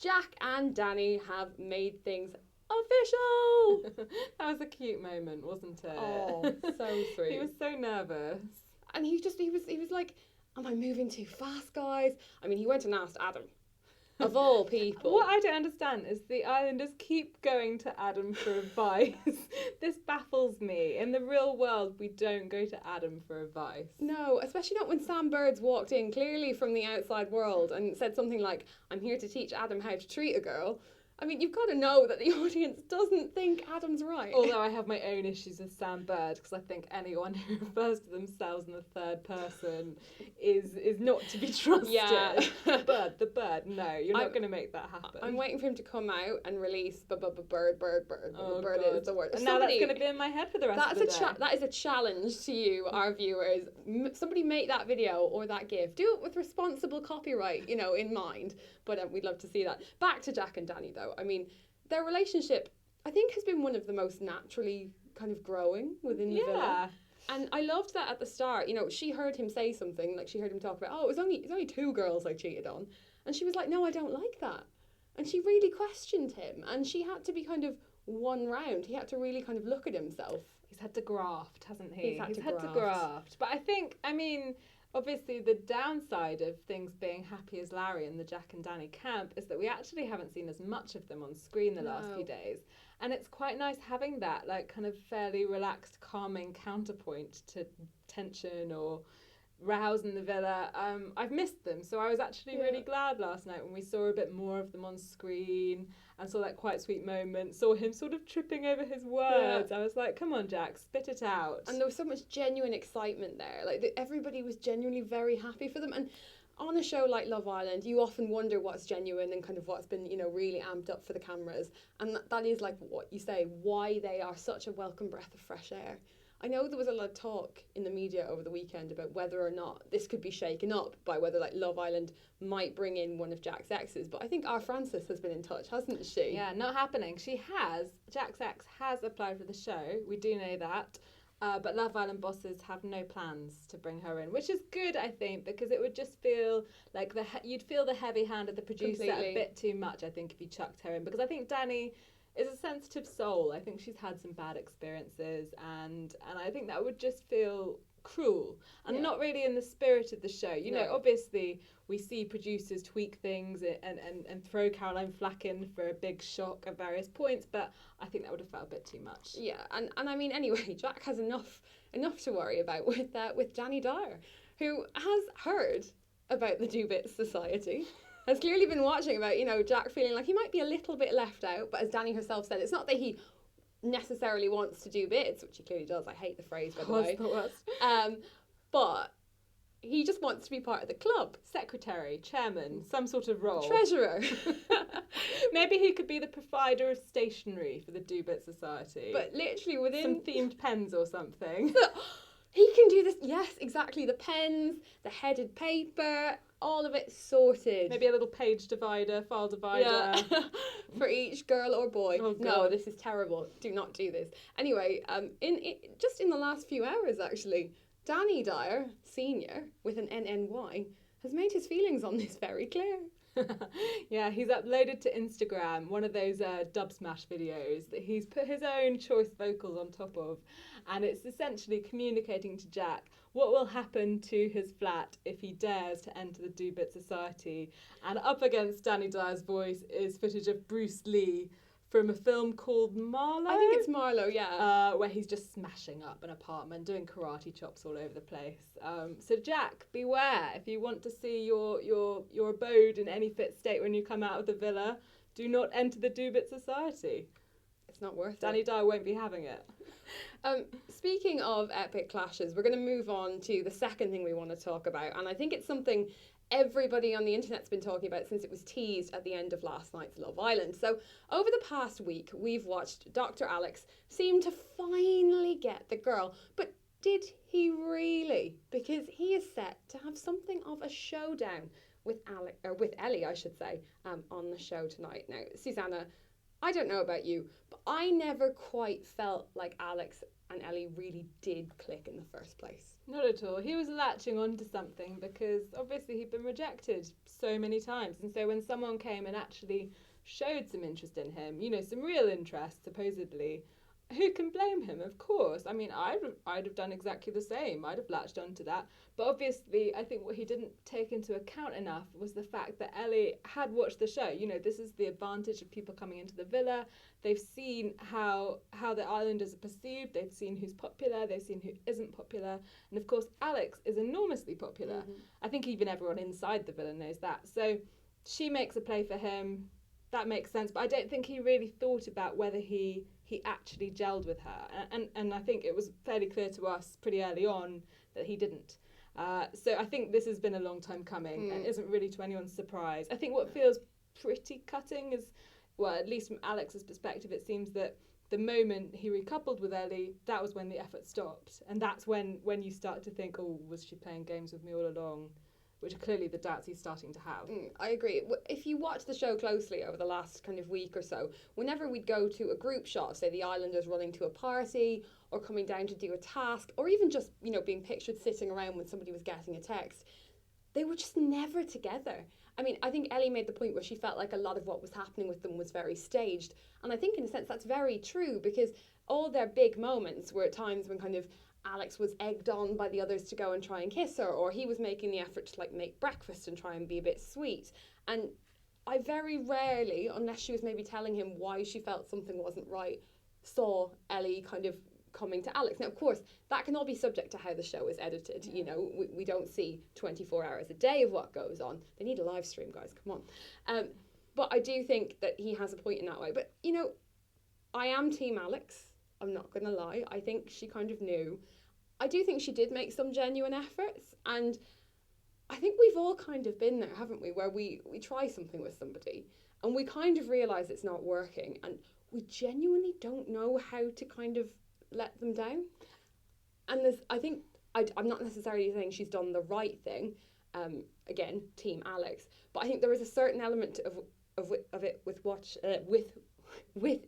Jack and Dani have made things official. That was a cute moment, wasn't it? Oh, so sweet. He was so nervous. And he was like, am I moving too fast, guys? I mean, he went and asked Adam. Of all people. What I don't understand is the Islanders keep going to Adam for advice. This baffles me. In the real world, we don't go to Adam for advice. No, especially not when Sam Birds walked in clearly from the outside world and said something like, I'm here to teach Adam how to treat a girl. I mean, you've got to know that the audience doesn't think Adam's right. Although I have my own issues with Sam Bird, because I think anyone who refers to themselves in the third person is not to be trusted. Yeah. The bird, no, you're not going to make that happen. I'm waiting for him to come out and release bird. Oh, bird God. is the word. And now that's going to be in my head for the rest of the day. That is a challenge to you, our viewers. Somebody make that video or that GIF. Do it with responsible copyright, in mind. But we'd love to see that. Back to Jack and Dani, though. I mean, their relationship, I think, has been one of the most naturally kind of growing within the villa. And I loved that at the start. She heard him say something, like she heard him talk about, it's only 2 girls I cheated on. And she was like, no, I don't like that. And she really questioned him. And she had to be kind of won round. He had to really kind of look at himself. He's had to graft, hasn't he? He's had to graft. But I think, obviously the downside of things being happy as Larry in the Jack and Dani camp is that we actually haven't seen as much of them on screen the last few days. And it's quite nice having that like kind of fairly relaxed, calming counterpoint to tension or rows in the villa. I've missed them, so I was actually really glad last night when we saw a bit more of them on screen and saw that quite sweet moment, saw him sort of tripping over his words. I was like, come on, Jack, spit it out. And there was so much genuine excitement there. Like, everybody was genuinely very happy for them. And on a show like Love Island, you often wonder what's genuine and kind of what's been, really amped up for the cameras. And that is like what you say, why they are such a welcome breath of fresh air. I know there was a lot of talk in the media over the weekend about whether or not this could be shaken up by whether like Love Island might bring in one of Jack's exes, but I think our Frances has been in touch, hasn't she? Yeah, not happening. Jack's ex has applied for the show, we do know that, but Love Island bosses have no plans to bring her in, which is good, I think, because it would just feel like you'd feel the heavy hand of the producer a bit too much, I think, if you chucked her in, because I think Dani is a sensitive soul. I think she's had some bad experiences, and I think that would just feel cruel and not really in the spirit of the show. Obviously we see producers tweak things and throw Caroline Flack in for a big shock at various points, but I think that would have felt a bit too much. Yeah, and I mean, anyway, Jack has enough to worry about with Dani Dyer, who has heard about the Do Bits Society. Has clearly been watching about, Jack feeling like he might be a little bit left out, but as Dani herself said, it's not that he necessarily wants to do bits, which he clearly does. I hate the phrase, by the way. But he just wants to be part of the club. Secretary, chairman, some sort of role. Treasurer. Maybe he could be the provider of stationery for the Do Bit Society. But literally within... some themed pens or something. He can do this. Yes, exactly. The pens, the headed paper, all of it sorted. Maybe a little page divider, file divider. For each girl or boy. Oh, God. No, this is terrible. Do not do this. Anyway, just in the last few hours, actually, Dani Dyer, Senior, with an NNY, has made his feelings on this very clear. Yeah, he's uploaded to Instagram one of those dub smash videos that he's put his own choice vocals on top of, and it's essentially communicating to Jack what will happen to his flat if he dares to enter the Do Bit Society. And up against Dani Dyer's voice is footage of Bruce Lee from a film called Marlowe. I think it's Marlowe, yeah. Where he's just smashing up an apartment, doing karate chops all over the place. So Jack, beware. If you want to see your abode in any fit state when you come out of the villa, do not enter the Do Bit Society. It's not worth it. Dani Dyer won't be having it. Speaking of epic clashes, we're going to move on to the second thing we want to talk about, and I think it's something everybody on the internet's been talking about since it was teased at the end of last night's Love Island. So over the past week, we've watched Dr. Alex seem to finally get the girl. But did he really? Because he is set to have something of a showdown with Ellie, I should say, on the show tonight. Now, Susanna, I don't know about you, but I never quite felt like Alex and Ellie really did click in the first place. Not at all. He was latching on to something because obviously he'd been rejected so many times. And so when someone came and actually showed some interest in him, you know, some real interest, supposedly, who can blame him? Of course. I mean, I'd have done exactly the same. I'd have latched onto that. But obviously, I think what he didn't take into account enough was the fact that Ellie had watched the show. You know, this is the advantage of people coming into the villa. They've seen how the islanders are perceived. They've seen who's popular. They've seen who isn't popular. And of course, Alex is enormously popular. Mm-hmm. I think even everyone inside the villa knows that. So she makes a play for him. That makes sense. But I don't think he really thought about whether he actually gelled with her. And I think it was fairly clear to us pretty early on that he didn't. So I think this has been a long time coming and isn't really to anyone's surprise. I think what feels pretty cutting is, well, at least from Alex's perspective, it seems that the moment he recoupled with Ellie, that was when the effort stopped. And that's when you start to think, oh, was she playing games with me all along? Which are clearly the doubts he's starting to have. I agree. If you watch the show closely over the last kind of week or so, whenever we'd go to a group shot, say the Islanders running to a party or coming down to do a task, or even just, you know, being pictured sitting around when somebody was getting a text, they were just never together. I mean, I think Ellie made the point where she felt like a lot of what was happening with them was very staged. And I think in a sense that's very true, because all their big moments were at times when kind of Alex was egged on by the others to go and try and kiss her, or he was making the effort to like make breakfast and try and be a bit sweet. And I very rarely, unless she was maybe telling him why she felt something wasn't right, saw Ellie kind of coming to Alex. Now, of course, that can all be subject to how the show is edited. You know, we don't see 24 hours a day of what goes on. They need a live stream, guys, come on. But I do think that he has a point in that way. But, you know, I am Team Alex. I'm not going to lie. I think she kind of knew. I do think she did make some genuine efforts, and I think we've all kind of been there, haven't we, where we try something with somebody and we kind of realise it's not working and we genuinely don't know how to kind of let them down. And I think, I'm not necessarily saying she's done the right thing, again, Team Alex, but I think there is a certain element of it with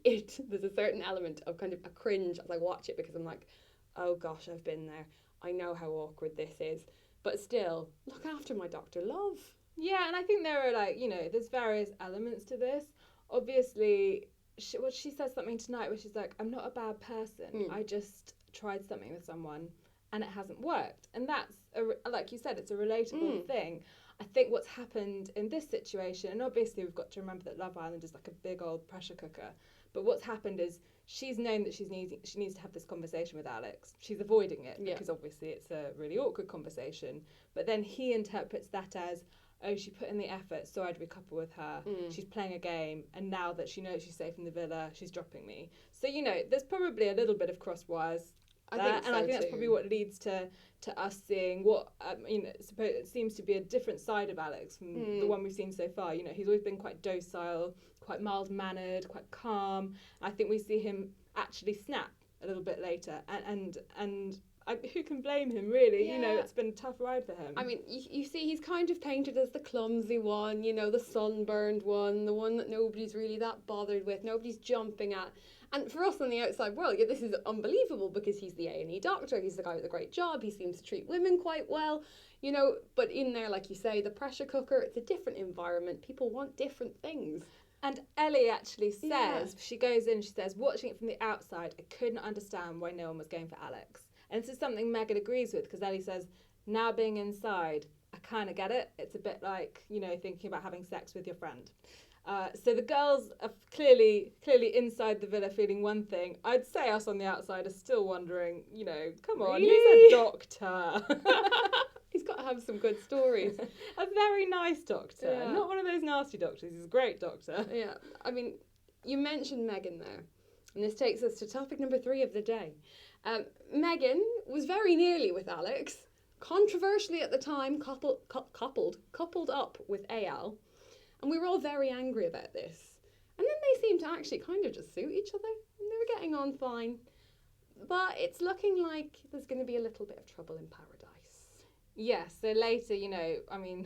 it, there's a certain element of kind of a cringe as I watch it, because I'm like, oh gosh, I've been there. I know how awkward this is. But still, look after my Dr. Love. Yeah, and I think there are, like, you know, there's various elements to this. Obviously, she says something tonight where she's like, I'm not a bad person. I just tried something with someone and it hasn't worked. And that's, like you said, it's a relatable thing. I think what's happened in this situation, and obviously we've got to remember that Love Island is like a big old pressure cooker, but what's happened is she's known that she needs to have this conversation with Alex. She's avoiding it because obviously it's a really awkward conversation. But then he interprets that as, oh, she put in the effort, so I'd recouple with her. She's playing a game, and now that she knows she's safe in the villa, she's dropping me. So, you know, there's probably a little bit of cross wires. I think that's probably what leads to us seeing what it seems to be a different side of Alex from the one we've seen so far. You know, he's always been quite docile, quite mild-mannered, quite calm. I think we see him actually snap a little bit later, and who can blame him, really? Yeah. You know, it's been a tough ride for him. I mean, you see he's kind of painted as the clumsy one, you know, the sunburned one, the one that nobody's really that bothered with, nobody's jumping at. And for us on the outside world, this is unbelievable because he's the A&E doctor, he's the guy with a great job, he seems to treat women quite well, you know, but in there, like you say, the pressure cooker, it's a different environment, people want different things. And Ellie actually says, she goes in, she says, watching it from the outside, I couldn't understand why no one was going for Alex. And this is something Megan agrees with, because Ellie says, now being inside, I kind of get it. It's a bit like, you know, thinking about having sex with your friend. So the girls are clearly inside the villa feeling one thing. I'd say us on the outside are still wondering, you know, come on, really? He's a doctor. He's got to have some good stories. A very nice doctor. Yeah. Not one of those nasty doctors. He's a great doctor. Yeah. I mean, you mentioned Megan there. And this takes us to topic number 3 of the day. Megan was very nearly with Alex, controversially at the time coupled up with Eyal, and we were all very angry about this. And then they seemed to actually kind of just suit each other, and they were getting on fine. But it's looking like there's going to be a little bit of trouble in paradise. Yes, so later, I mean,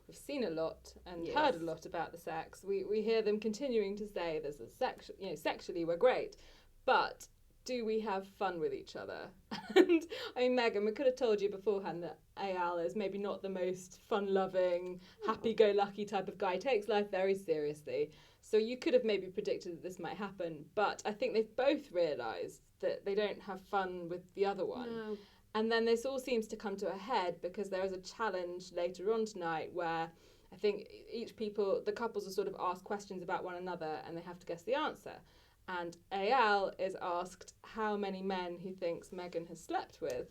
we've seen a lot and Yes. heard a lot about the sex. We hear them continuing to say there's a sexually we're great, but do we have fun with each other? And I mean, Megan, we could have told you beforehand that Eyal is maybe not the most fun-loving, happy-go-lucky type of guy. He takes life very seriously. So you could have maybe predicted that this might happen, but I think they've both realised that they don't have fun with the other one. No. And then this all seems to come to a head because there is a challenge later on tonight where I think the couples are sort of asked questions about one another and they have to guess the answer. And Eyal is asked how many men he thinks Megan has slept with.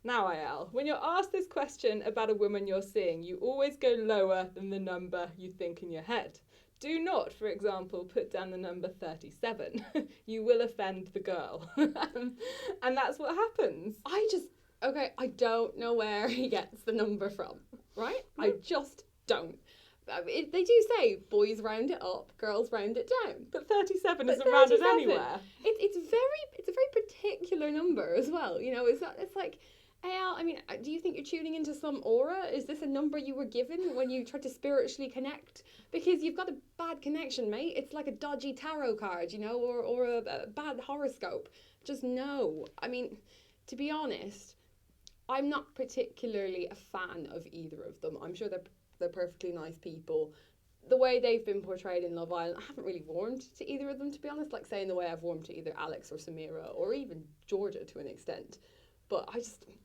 Now, Eyal, when you're asked this question about a woman you're seeing, you always go lower than the number you think in your head. Do not, for example, put down the number 37. You will offend the girl. And that's what happens. I don't know where he gets the number from, right? I just don't. They do say boys round it up, girls round it down. But 37 isn't rounded 37, anywhere. It's a very particular number as well. It's like, Eyal, I mean, do you think you're tuning into some aura? Is this a number you were given when you tried to spiritually connect? Because you've got a bad connection, mate. It's like a dodgy tarot card, or a bad horoscope. Just no. I mean, to be honest, I'm not particularly a fan of either of them. I'm sure they're perfectly nice people. The way they've been portrayed in Love Island, I haven't really warmed to either of them, to be honest. Like saying the way I've warmed to either Alex or Samira or even Georgia to an extent. But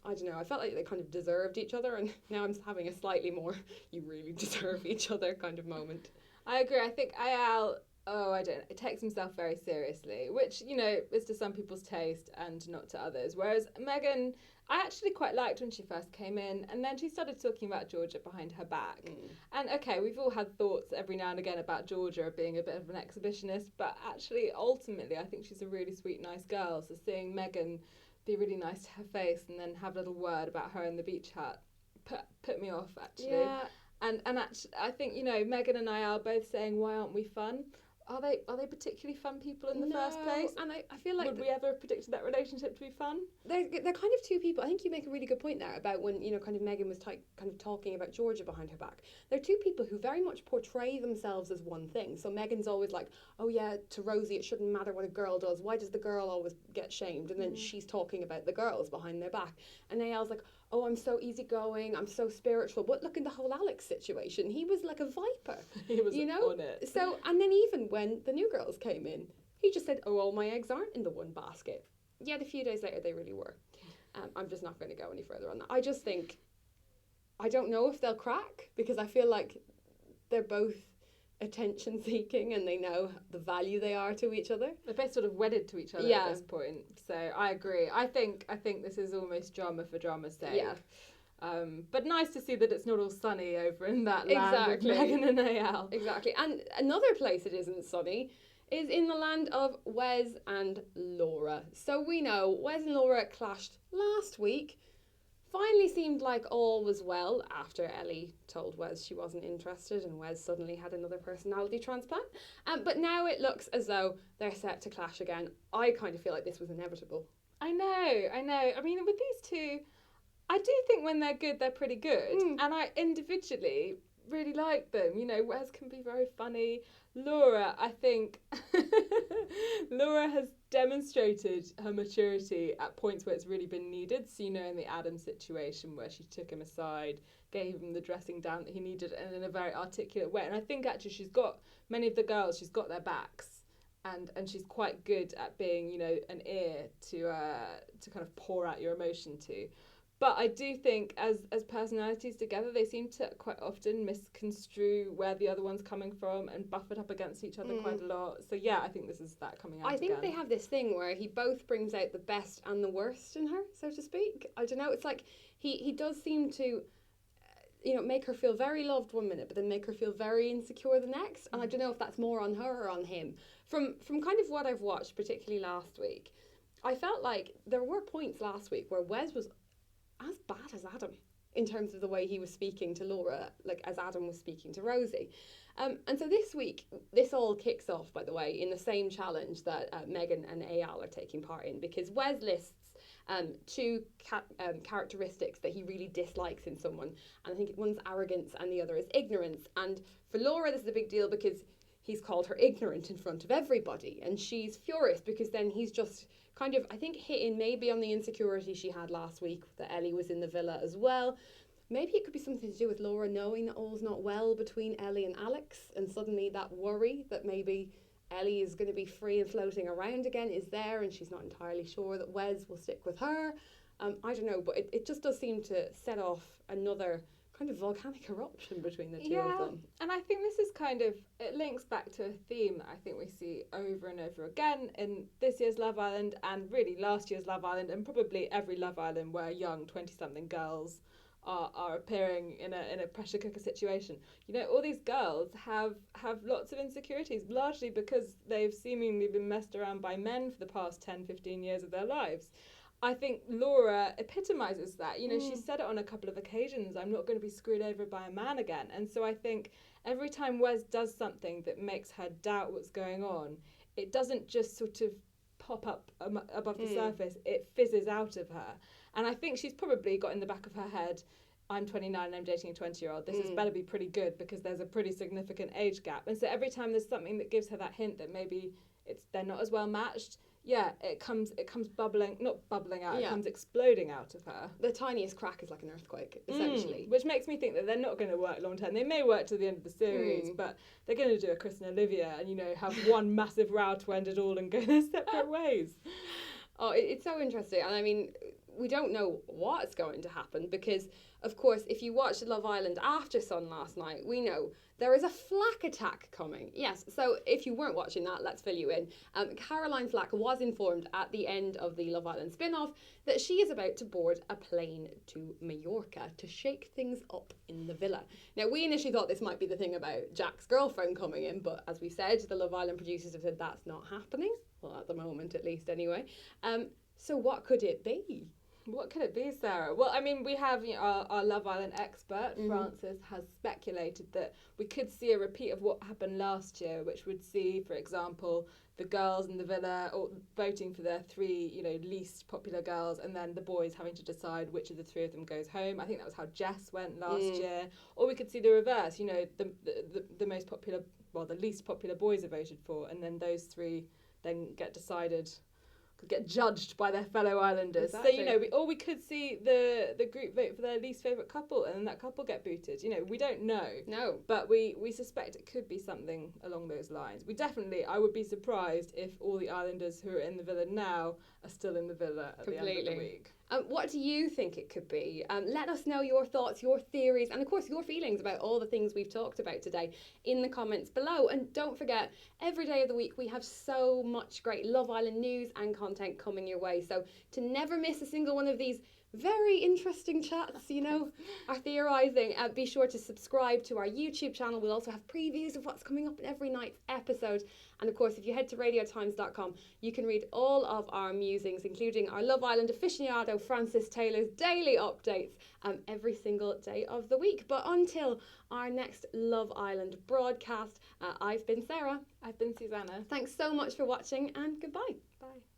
I don't know, I felt like they kind of deserved each other, and now I'm having a slightly more, you really deserve each other kind of moment. I agree. I think Eyal, it takes himself very seriously, which, is to some people's taste and not to others. Whereas Megan, I actually quite liked when she first came in, and then she started talking about Georgia behind her back. And okay, we've all had thoughts every now and again about Georgia being a bit of an exhibitionist, but actually, ultimately, I think she's a really sweet, nice girl. So seeing Megan be really nice to her face and then have a little word about her in the beach hut put me off, actually. Yeah. And actually, I think, Megan and I are both saying, why aren't we fun? Are they particularly fun people in the first place? And I feel like... Would we ever have predicted that relationship to be fun? They're kind of two people. I think you make a really good point there about when, kind of Megan was kind of talking about Georgia behind her back. They're two people who very much portray themselves as one thing. So Megan's always like, oh yeah, to Rosie, it shouldn't matter what a girl does. Why does the girl always get shamed? And then she's talking about the girls behind their back. And Eyal's like, oh, I'm so easygoing, I'm so spiritual. But look in the whole Alex situation. He was like a viper. He was on it. So, and then even when the new girls came in, he just said, oh, all my eggs aren't in the one basket. Yet a few days later, they really were. I'm just not going to go any further on that. I just think, I don't know if they'll crack, because I feel like they're both attention seeking and they know the value they are to each other. They're both sort of wedded to each other at this point. So I agree. I think this is almost drama for drama's sake. Yeah. But nice to see that it's not all sunny over in that land of Megan and Eyal. Exactly. And another place it isn't sunny is in the land of Wes and Laura. So we know Wes and Laura clashed last week. Finally seemed like all was well after Ellie told Wes she wasn't interested and Wes suddenly had another personality transplant. But now it looks as though they're set to clash again. I kind of feel like this was inevitable. I know. I mean, with these two, I do think when they're good, they're pretty good. And I individually really like them. Wes can be very funny. Laura, I think, Laura has demonstrated her maturity at points where it's really been needed. So, in the Adam situation where she took him aside, gave him the dressing down that he needed, and in a very articulate way. And I think actually she's got many of the girls, she's got their backs. And she's quite good at being, an ear to kind of pour out your emotion to. But I do think as personalities together, they seem to quite often misconstrue where the other one's coming from and buff it up against each other quite a lot. So yeah, I think this is that coming out I think again. they have this thing where he both brings out the best and the worst in her, so to speak. I don't know, it's like he does seem to make her feel very loved one minute, but then make her feel very insecure the next. And I don't know if that's more on her or on him. From kind of what I've watched, particularly last week, I felt like there were points last week where Wes was as bad as Adam in terms of the way he was speaking to Laura, like as Adam was speaking to Rosie. And so this week, this all kicks off, by the way, in the same challenge that Megan and Eyal are taking part in, because Wes lists two characteristics that he really dislikes in someone. And I think one's arrogance and the other is ignorance. And for Laura, this is a big deal because he's called her ignorant in front of everybody. And she's furious because then he's just kind of, I think, hitting maybe on the insecurity she had last week that Ellie was in the villa as well. Maybe it could be something to do with Laura knowing that all's not well between Ellie and Alex, and suddenly that worry that maybe Ellie is going to be free and floating around again is there, and she's not entirely sure that Wes will stick with her. I don't know, but it just does seem to set off another kind of volcanic eruption between the two of them. And I think this is kind of, it links back to a theme that I think we see over and over again in this year's Love Island and really last year's Love Island and probably every Love Island where young 20-something girls are appearing in a pressure cooker situation. You know, all these girls have lots of insecurities, largely because they've seemingly been messed around by men for the past 10, 15 years of their lives. I think Laura epitomises that. You know, she said it on a couple of occasions, I'm not going to be screwed over by a man again. And so I think every time Wes does something that makes her doubt what's going on, it doesn't just sort of pop up above the surface, it fizzes out of her. And I think she's probably got in the back of her head, I'm 29 and I'm dating a 20-year-old. This has better be pretty good because there's a pretty significant age gap. And so every time there's something that gives her that hint that maybe they're not as well matched, it comes bubbling, not bubbling out, it comes exploding out of her. The tiniest crack is like an earthquake, essentially. Which makes me think that they're not going to work long term. They may work to the end of the series, but they're going to do a Chris and Olivia and, you know, have one massive row to end it all and go their separate ways. Oh, it's so interesting. And I mean, we don't know what's going to happen because, of course, if you watched Love Island after Sun last night, we know there is a Flack attack coming. Yes, so if you weren't watching that, let's fill you in. Caroline Flack was informed at the end of the Love Island spin-off that she is about to board a plane to Mallorca to shake things up in the villa. Now, we initially thought this might be the thing about Jack's girlfriend coming in, but as we said, the Love Island producers have said that's not happening. Well, at the moment, at least, anyway. So what could it be? What could it be, Sarah? Well, I mean, we have our Love Island expert, Francis, has speculated that we could see a repeat of what happened last year, which would see, for example, the girls in the villa or voting for their three, least popular girls, and then the boys having to decide which of the three of them goes home. I think that was how Jess went last year. Or we could see the reverse, the most popular, the least popular boys are voted for, and then those three then get judged by their fellow islanders. Exactly. So, we could see the group vote for their least favourite couple and then that couple get booted. We don't know. No. But we suspect it could be something along those lines. I would be surprised if all the islanders who are in the villa now are still in the villa at the end of the week. What do you think it could be? Let us know your thoughts, your theories, and of course your feelings about all the things we've talked about today in the comments below. And don't forget, every day of the week we have so much great Love Island news and content coming your way. So to never miss a single one of these very interesting chats, our theorising, be sure to subscribe to our YouTube channel. We'll also have previews of what's coming up in every night's episode. And of course, if you head to radiotimes.com, you can read all of our musings, including our Love Island aficionado Francis Taylor's daily updates every single day of the week. But until our next Love Island broadcast, I've been Sarah. I've been Susanna. Thanks so much for watching and goodbye. Bye.